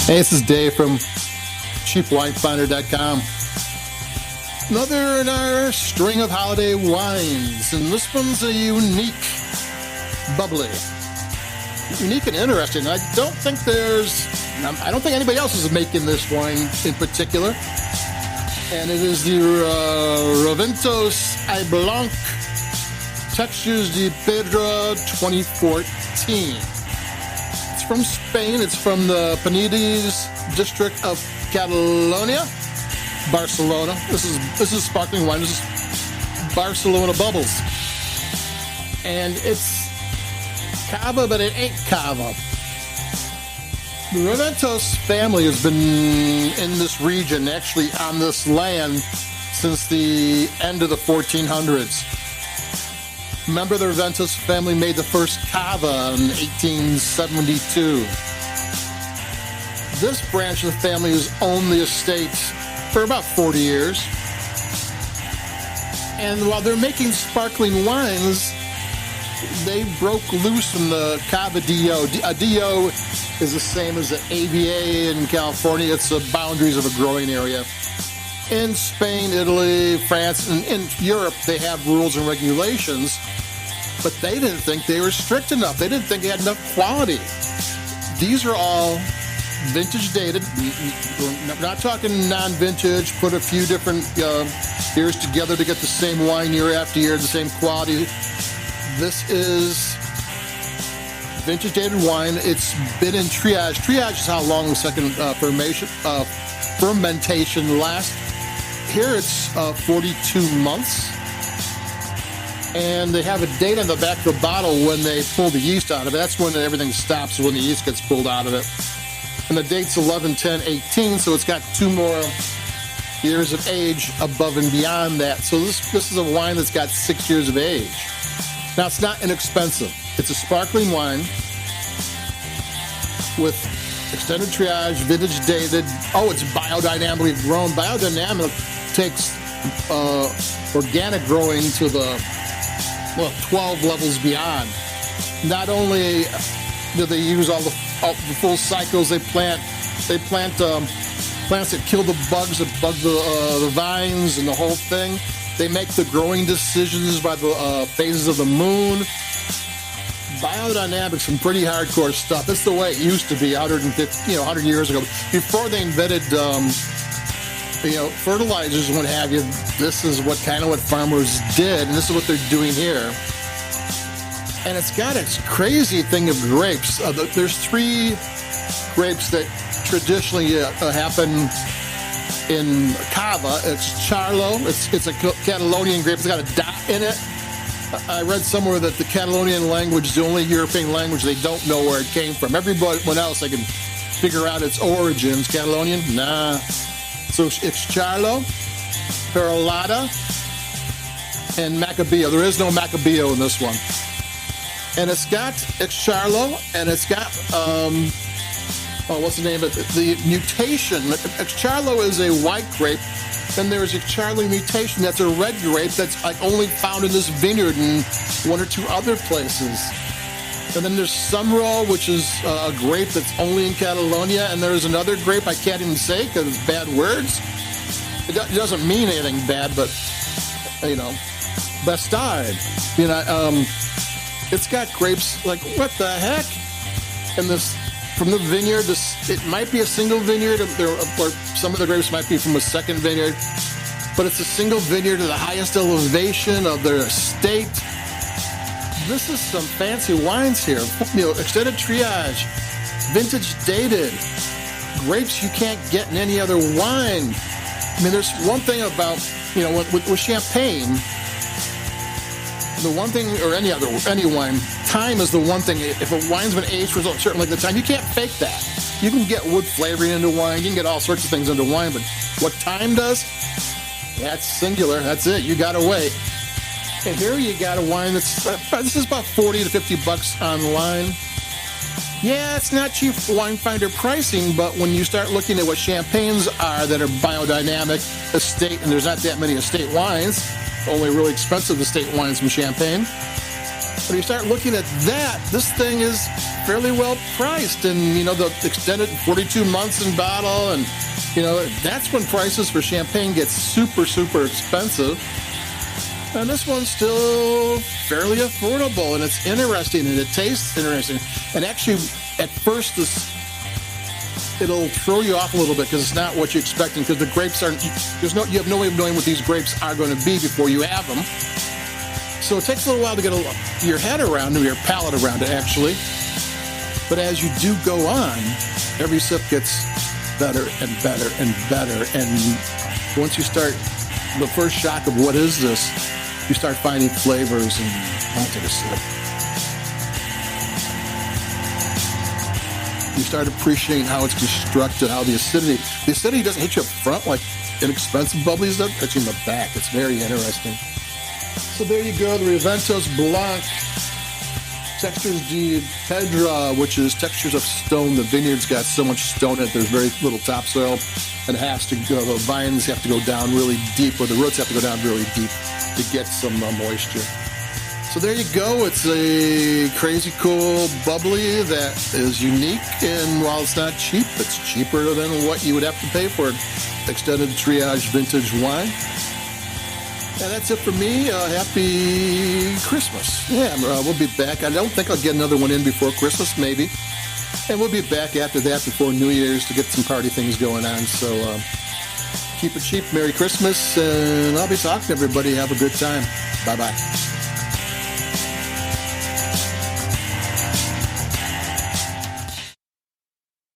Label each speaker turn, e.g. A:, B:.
A: Hey, this is Dave from cheapwinefinder.com. Another in our string of holiday wines, and this one's a unique bubbly. Unique and interesting. I don't think anybody else is making this wine in particular. And it is the Raventos I Blanc Textures Pedra 2014. It's from Spain. It's from the Penedes district of Catalonia, Barcelona. This is sparkling wine. This is Barcelona Bubbles. And it's Cava, but it ain't Cava. The Raventos family has been in this region, actually on this land, since the end of the 1400s. Remember, the Raventos family made the first Cava in 1872. This branch of the family has owned the estate for about 40 years. And while they're making sparkling wines, they broke loose from the Cava DO. A DO is the same as the AVA in California. It's the boundaries of a growing area. In Spain, Italy, France, and in Europe, they have rules and regulations, but they didn't think they were strict enough. They didn't think they had enough quality. These are all vintage dated. We're not talking non-vintage, put a few different years together to get the same wine year after year, the same quality. This is vintage dated wine. It's been in triage. Triage is how long the second fermentation lasts. Here it's 42 months. And they have a date on the back of the bottle when they pull the yeast out of it. That's when everything stops, when the yeast gets pulled out of it. And the date's 11/10/18, so it's got 2 more years of age above and beyond that. So this is a wine that's got 6 years of age. Now, it's not inexpensive. It's a sparkling wine with extended triage, vintage dated. Oh, it's biodynamically grown. Biodynamic takes organic growing to the 12 levels beyond. Not only do they use all the full cycles, they plant plants that kill the bugs that bug the vines and the whole thing. They make the growing decisions by the phases of the moon. Biodynamics, some pretty hardcore stuff. That's the way it used to be 100 years ago. Before they invented, fertilizers and what have you, this is what farmers did, and this is what they're doing here. And it's got its crazy thing of grapes. There's 3 grapes that traditionally happen in Cava. It's Xarel.lo. It's a Catalonian grape. It's got a dot in it. I read somewhere that the Catalonian language is the only European language they don't know where it came from. Everyone else, they can figure out its origins. Catalonian? Nah. So it's Xarel.lo, Perolada, and Macabeo. There is no Macabeo in this one. And it's Xarel.lo, and it's got, what's the name of it? The mutation. Xarel.lo is a white grape. Then there's a Xarel.lo mutation. That's a red grape that's only found in this vineyard and 1 or 2 other places. And then there's Xarel.lo, which is a grape that's only in Catalonia. And there's another grape I can't even say because it's bad words. It doesn't mean anything bad, but, Bastard. It's got grapes like, what the heck? And this, from the vineyard, it might be a single vineyard, or some of the grapes might be from a second vineyard, but it's a single vineyard at the highest elevation of their estate. This is some fancy wines here. Extended triage, vintage dated, grapes you can't get in any other wine. There's one thing about, with champagne, the one thing, or any wine, time is the one thing. If a wine's been aged for a certain length of time, you can't fake that. You can get wood flavoring into wine, you can get all sorts of things into wine, but what time does, that's singular. That's it. You gotta wait. And here you got a wine this is about $40 to $50 online. Yeah, it's not cheap wine finder pricing, but when you start looking at what champagnes are that are biodynamic, estate, and there's not that many estate wines, only really expensive estate wines from Champagne, When you start looking at that, this thing is fairly well priced. And, you know, the extended 42 months in bottle. And, you know, that's when prices for champagne get super, super expensive. And this one's still fairly affordable. And it's interesting. And it tastes interesting. And actually, at first, it'll throw you off a little bit because it's not what you're expecting. Because the grapes aren't, you have no way of knowing what these grapes are going to be before you have them. So it takes a little while to get your head around, or your palate around it, actually. But as you do go on, every sip gets better and better and better. And once you start the first shock of what is this, you start finding flavors. And I'll take a sip. You start appreciating how it's constructed, how the acidity doesn't hit you up front like inexpensive bubblies does. It hits you in the back. It's very interesting. So there you go, the Raventos Blanc. Textures de Pedra, which is textures of stone. The vineyard's got so much stone in it, there's very little topsoil. And it has to go, the vines have to go down really deep, or the roots have to go down really deep to get some moisture. So there you go. It's a crazy cool bubbly that is unique, and while it's not cheap, it's cheaper than what you would have to pay for an extended triage vintage wine. And that's it for me. Happy Christmas. Yeah, we'll be back. I don't think I'll get another one in before Christmas, maybe. And we'll be back after that, before New Year's, to get some party things going on. So keep it cheap. Merry Christmas. And I'll be talking to everybody. Have a good time. Bye-bye.